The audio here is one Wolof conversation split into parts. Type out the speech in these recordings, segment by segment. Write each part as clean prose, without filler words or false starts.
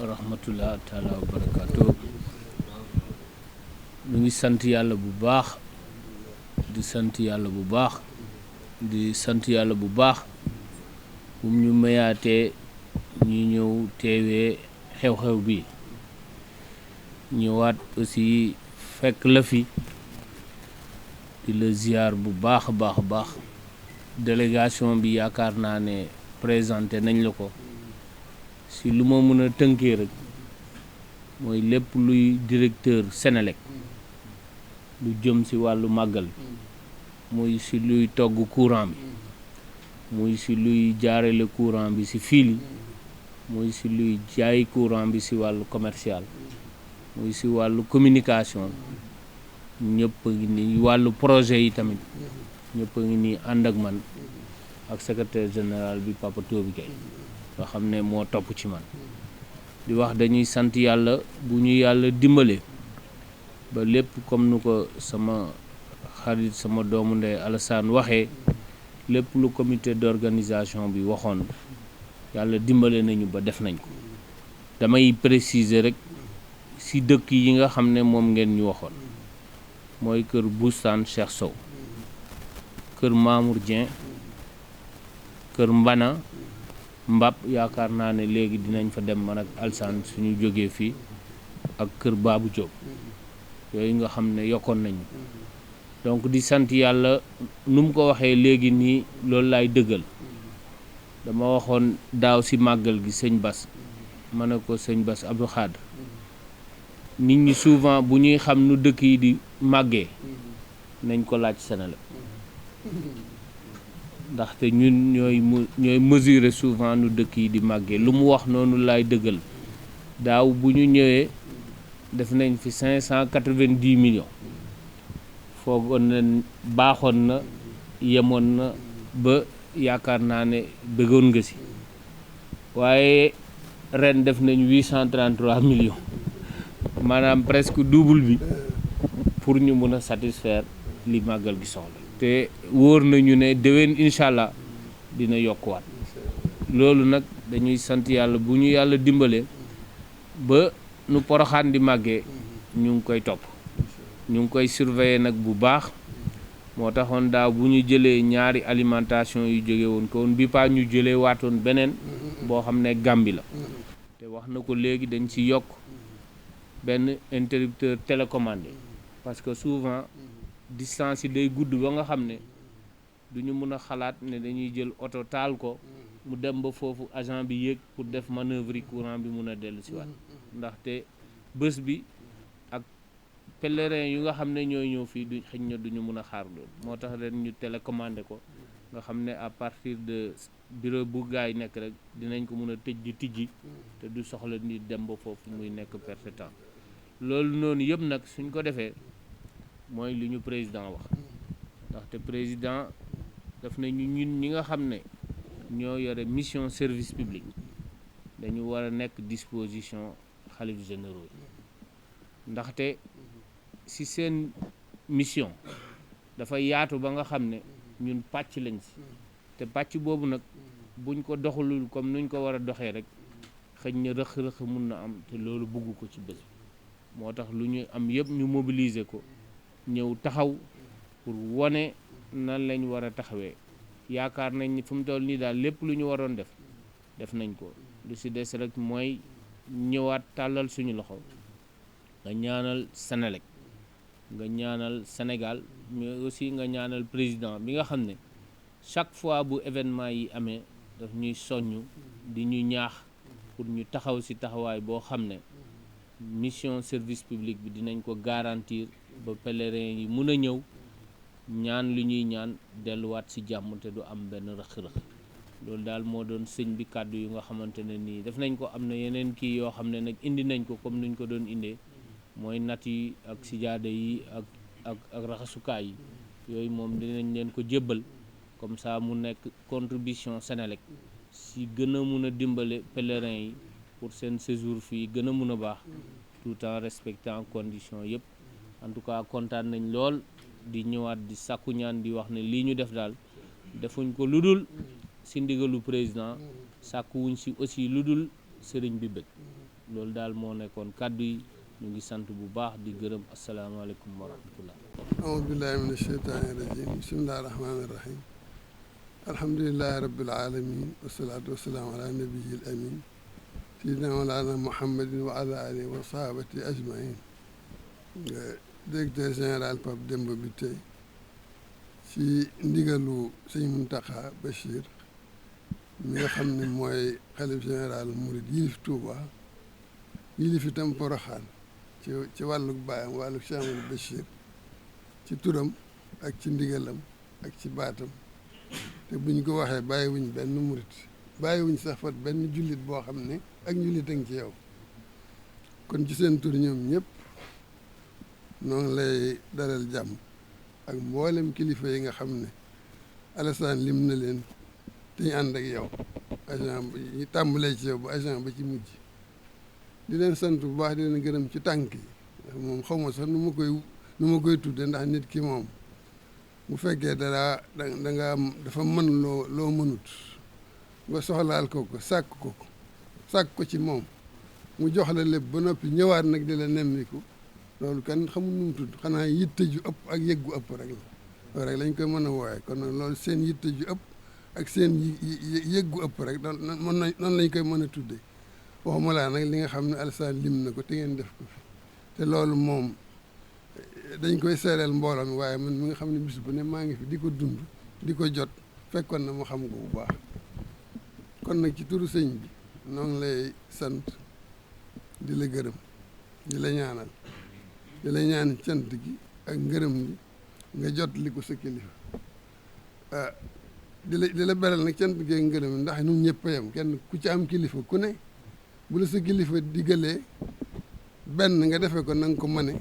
wa rahmatullah taala wa barakaatu. ñu ngi sant yàlla bu baax di sant yàlla bu baax di sant yàlla bu baax bu ñu mayaatee ñu ñëw teewee xew-xew bi ñëwaat aussi fekk la fi di la ziar bu baax a baax a baax. délégation bi yaakaar naa ne présenté nañ la ko si lu ma mën a tënkee rek mooy lépp luy directeur Senelec lu jëm si wàllu màggal muy si luy togg courant bi muy si luy jaarale courant bi si fil yi muy si luy jaay courant bi si wàllu commercial muy si wàllu communication ñëpp a ngi nii wàllu projet yi tamit ñëpp a ngi nii ànd ak man ak secrétaire général bi Papa Toby Gaye nga xam ne moo topp ci man di wax dañuy sant yàlla bu ñu yàlla dimbale ba lépp comme nu ko sama xarit sama doomu ndey Alassane waxee lépp lu comité d'organisation bi waxoon yàlla dimbale nañu ba def nañ ko. damay préciser rek si dëkk yi nga xam ne moom ngeen ñu waxoon mooy kër Boustane Cheikh Sow, kër Mamour Dieng, kër Mbana Mbap yaakaar naa ne léegi dinañ fa dem man ak Alsane suñu jógee fii ak kër Babou Diop yooyu nga xam ne yokkoon nañu donc di sant yàlla nu mu ko waxee léegi nii loolu laay dëggal. dama waxoon daaw si màggal gi sëñ Bass ma ne ko sëñ Bass Abdou Khadre nit ñi souvent bu ñuy xam nu dëkk yi di màggee nañ ko laaj Senelec ndaxte ñun ñooy mesurer souvent nu dëkk yi di màggee lu mu wax noonu laay dëggal. daaw bu ñu ñëwee def nañ fi 590 millions foogoon na baaxoon na yemoon na ba yaakaar naa ne bëggoon nga si waaye ren def nañ 833 millions maanaam presque double bi pour ñu mën a satisfaire li màggal gi soxla. te wóor nañu ne déwén incha allah dina yokkuwaat loolu nag dañuy sant yàlla bu ñu yàlla dimbalee ba nu Porokhane di màggee ñu ngi koy topp ñu ngi koy surveiller nag bu baax. moo taxoon daaw bu ñu jëlee ñaari alimentation yu jóge woon ko woon bi pa ñu jëlee waatoon beneen boo xam ne Gambie la te wax na ko léegi dañ ci yokk benn interrupteur télécommandé parce que souvent distance yi day gudd ba nga xam ne du ñu mën a xalaat ne dañuy jël oto taal ko mu dem ba foofu agent bi yéeg pour def manœuvre yi courant bi mun a dellu si waat ndaxte bés bi ak pèlerin yu nga xam ne ñooy ñëw fii du xëñ na duñu mën a xaar loolu moo tax ren ñu télécommandé ko nga xam ne à partir de bureau bu gaay nekk rek dinañ ko mën a tëj di tijji te du soxla ni dem ba foofu muy nekk perte temps. loolu noonu yëpp nag suñ ko defee mooy li ñu président wax ndaxte président daf ne ñun ñi nga xam ne ñoo yore mission service public dañu war a nekk disposition xalif généraux ndaxte si seen mission dafa yaatu ba nga xam ne ñun pàcc lañ si te pàcc boobu nag buñ ko doxalul comme nuñ ko war a doxee rek xëj na rëq-rëq mun na am te loolu bugg ko ci bés bi moo tax lu ñu am yëpp ñu mobiliser ko ñëw taxaw pour wone nan lañ war a taxawee yaakaar nañ ni fu mu toll nii daal lépp lu ñu waroon def nañ ko lu si des rek mooy ñëwaat tàllal suñu loxo nga ñaanal Senelec nga ñaanal Sénégal mais aussi nga ñaanal président bi nga xam ne chaque fois bu événement yi amee daf ñuy soññ di ñu ñaax pour ñu taxaw ci taxawaay boo xam ne mission service public bi dinañ ko garantir ba pèlerin yi mun a ñëw ñaan lu ñuy ñaan delluwaat ci jàmm te du am benn rëq-rëq loolu daal moo doon sëñ bi kàddu yu nga xamante ne nii def nañ ko. am na yeneen kii yoo xam ne nag indi nañ ko comme nuñ ko doon indee mooy nat yi ak sijaada yi ak raxasukaay yi yooyu moom dinañ leen ko jébbal comme ça mu nekk contribution Senelec si gën a mun a dimbale pèlerin yi pour seen séjour fii gën a mun a baax tout en respectant conditions yëpp. en tout cas kontaan nañ lool di ñëwaat di sàkku ñaan di wax ne lii ñu def daal defuñ ko lu dul si ndigalu président sàkkuwuñ si aussi lu dul sëriñ bi bëgg loolu daal moo nekkoon kàddu yi ñu ngi sant bu baax di gërëm asalaamaaleykum wa rahmatullah. aoudu billahi min asheytaani rajim bismillahi rahmaani rahim alhamdulilahi rabbil alamin wasalaatu wasalaamu ala nabiyil amin sayyidina mawlana muhammadin wa ala alihi wa sahabati ajmain directeur général Pape Demba bi tey ci ndigalu sëñ Muntaxa Bachir mi nga xam ne mooy xalif général murid yilif Touba yilif itam Poroxaan ci wàlluk baayam wàlluk Cheikh Amadou Bachir ci turam ak ci ndigalam ak ci baatam te buñ ko waxee bàyyiwuñ benn murit bàyyiwuñ sax fat benn jullit boo xam ne ak njullit a ngi ci yow kon ci seen tur ñoom ñëpp noo ngi lay dalal jàmm ak mboolem kilifa yi nga xam ne Alassane lim na leen te ñu ànd ak yow agent yi tàmbalee ci yow ba agent ba ci mujj di leen sant bu baax di leen gërëm ci tànk yi ndax moom xaw ma sax nu ma koy tudde ndax nit ki moom bu fekkee danga am dafa mën loo mënut nga soxlaal ko sàkk ko ci moom mu jox la lépp ba noppi ñëwaat nag di la nemmiku loolu kan xamul nu mu tudd xanaa yitte ju ëpp ak yëggu ëpp rek la loolu rek lañ koy mën a wooye kon nag loolu seen yitte ju ëpp ak seen yëggu ëpp rek noonu lañ koy mën a tuddee waxuma laa nag li nga xam ne Alassane lim na ko te ngeen def ko fi te loolu moom dañ koy seereel mbooloo mi waaye man mi nga xam ne bis bu ne maa ngi fi di ko dund di ko jot fekkoon na ma xam ko bu baax kon nag ci turu sëñ bi noo ngi lay sant di la gërëm di la ñaanal di la ñaan cant gi ak ngërëm li nga jot li ko sa kilifa di la beral nag cant gi ak ngërëm li ndax ñun ñëpp a yem kenn ku ci am kilifa ku ne bu la sa kilifa digalee benn nga defee ko na nga ko mane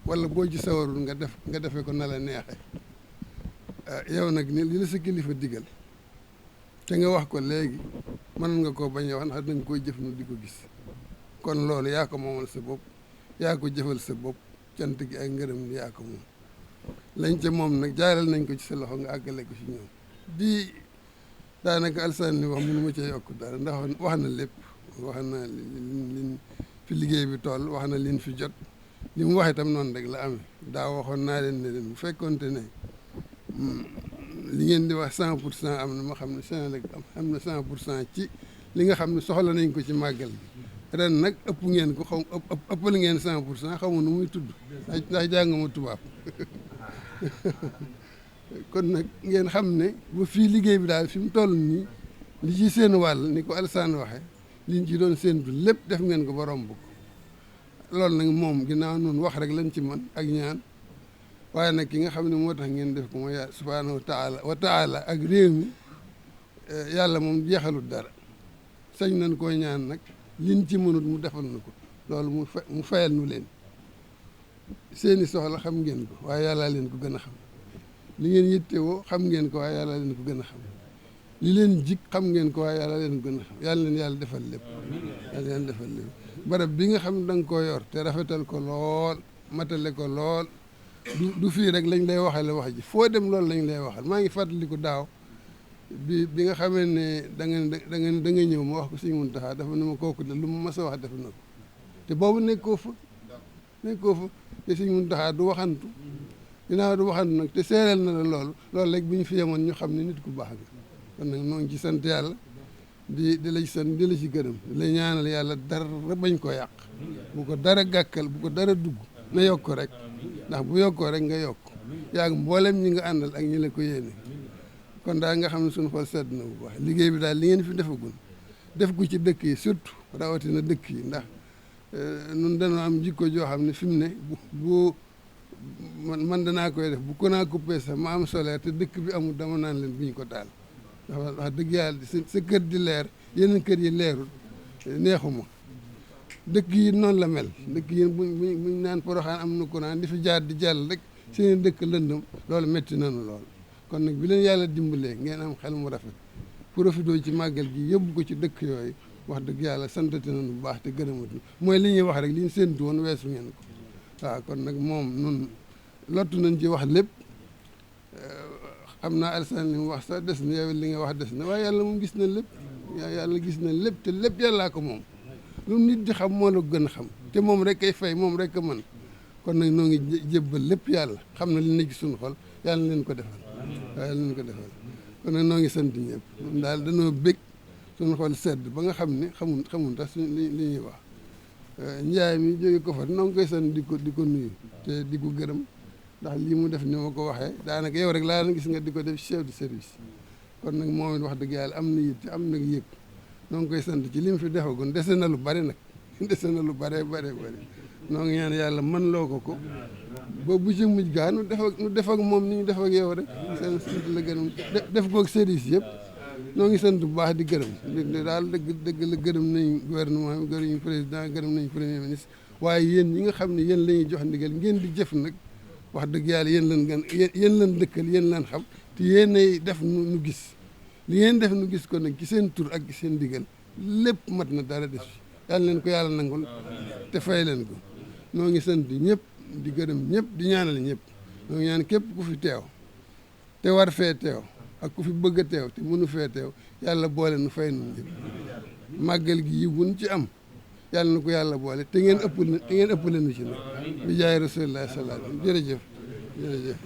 wala boo ci sawarul nga defee ko na la neexe yow nag ni li la sa kilifa digal te nga wax ko léegi mën nga koo bañ a wax ndax danga koy jëf nu di ko gis kon loolu yaa ko moomal sa bopp yaa ko jëfal sa bopp cant gi ak ngërëm li yaa ko moom lañ ca moom nag jaaral nañ ko ci sa loxo nga àggale ko ci ñoom di daanaka Alassane ni wax mënu ma cee yokk dara ndax wax na lépp wax na liñ fi liggéey bi toll wax na liñ fi jot li mu wax itam noonu rek la amee daa waxoon naa leen ne leen bu fekkoonte ne li ngeen di wax 100% am na ma xam ne Senelec am na 100% ci li nga xam ne soxla nañ ko ci màggal bi ren nag ëpp ngeen ko xaw ëppal ngeen 100% xaw ma nu muy tudd ndax jànguma tubaab kon nag ngeen xam ne ba fii liggéey bi daal fi mu toll nii li ci seen wàll ni ko Alassane waxee liñ ci doon séentu lépp def ngeen ko ba romb ko loolu nag moom ginnaaw noonu wax rek lañ ci man ak ñaan waaye nag ki nga xam ne moo tax ngeen def ko mooy yàlla subhaanahu wa taala ak réew mi yàlla moom jeexalut dara sañ nañ koo ñaan nag liñ ci mënut mu defal na ko loolu mu fayal nu leen seeni soxla xam ngeen ko waaye yàlla leen ko gën a xam li ngeen yittewoo xam ngeen ko waaye yàlla leen ko gën a xam li leen jik xam ngeen ko waaye yàlla leen ko gën a xam yàlla leen yàlla defal lépp yàlla leen defal lépp barab bi nga xam ne da nga koo yor te rafetal ko lool matale ko lool du fii rek lañ lay waxale wax ji foo dem loolu lañ lay waxal maa ngi fàttaliku daaw bi nga xamee ne da nga ñëw ma wax ko Sëñ Muntaxa dafa ne ma kooku de lu mu mas a wax def na ko te boobu nekkoo fa te Sëñ Muntaxa du waxantu ginnaaw du waxantu nag te seereel na la loolu rek bu ñu fi yemoon ñu xam ne nit ku baax nga kon nag noo ngi ci sant yàlla di la ci sant di la ci gërëm di la ñaanal yàlla dara bañ ko yàq bu ko dara gàkkal bu ko dara dugg na yokk rek ndax bu yokkoo rek nga yokk yaa ngi mboolem ñi nga àndal ak ñi la ko yéene kon daal nga xam ne suñu xol sedd na bu baax liggéey bi daal li ngeen fi defagun def ko ci dëkk yi surtout rawatina dëkk yi ndax nun dañoo am jikko joo xam ne fi mu ne bu man danaa koy def bu ko naa coupé sax ma am solaire te dëkk bi amul dama naan leen bu ñu ko taal ndax wax dëgg yàlla sa kër di leer yeneen kër yi leerul neexuma dëkk yi noonu la mel dëkk yi buñ naan Poroxaan am na courant di fi jaar di jàll rek seen dëkk lëndëm loolu métti nanu lool kon nag bi leen yàlla dimbalee ngeen am xel mu rafet profité ci màggal gi yóbbu ko ci dëkk yooyu wax dëgg yàlla santati nañu bu baax te gërëmatu mooy li ñuy wax rek li ñu séentu woon weesu ngeen ko waaw kon nag moom nun lottu nañ ci wax lépp xam naa Alassane li mu wax sax des na yow li nga wax des na waaye yàlla moom gis na lépp yàlla gis na lépp te lépp yàllaa ko moom lu nit di xam moo la gën a xam te moom rek kay fay moom rek a mën kon nag noo ngi jébbal lépp yàlla xam na li ne ci suñu xol yàlla leen ko defal yàlla leen ko defal kon nag noo ngi sant ñëpp moom daal dañoo bég suñu xol sedd ba nga xam ne xamun tax suñ li ñuy wax njaay mi jóge ko fa noo ngi koy sant di ko nuyu te di ko gërëm ndax lii mu def ni ma ko waxee daanaka yow rek laa na gis nga di ko def chef de service kon nag moom it wax dëgg yàlla am na yitte am na yëg noo ngi koy sant ci li mu fi defagun dese na lu bari nag dese na lu bare noo ngi ñaan yàlla man loo ko ba bu ci mujj gaa nu def ak moom ni ñu def ak yow rek seen sant la gërëm def koog service yëpp noo ngi sant bu baax di gërëm daal dëgg la gërëm nañ gouvernement bi gërëm nañ président gërëm nañ premier ministre waaye yéen ñi nga xam ne yéen la ñuy jox ndigal ngeen di jëf nag wax dëgg yàlla yéen lan dëkkal yéen lan xam te yéenay def nu gis li ngeen def nu gis ko nag ci seen tur ak ci seen digal lépp mat na dara des yàlla leen ko yàlla nangul te fay leen ko noo ngi sant ñëpp di gërëm ñëpp di ñaanal ñëpp noo ngi ñaan képp ku fi teew te war fee teew ak ku fi bëgg a teew te mënu fee teew yàlla boole nu fay nun ñëpp màggal gi yi buñ ci am yàlla na ko yàlla boole te ngeen ëppale nu ci nag bi jaay rasulullah sallallahu alayhi wa sallam jërëjëf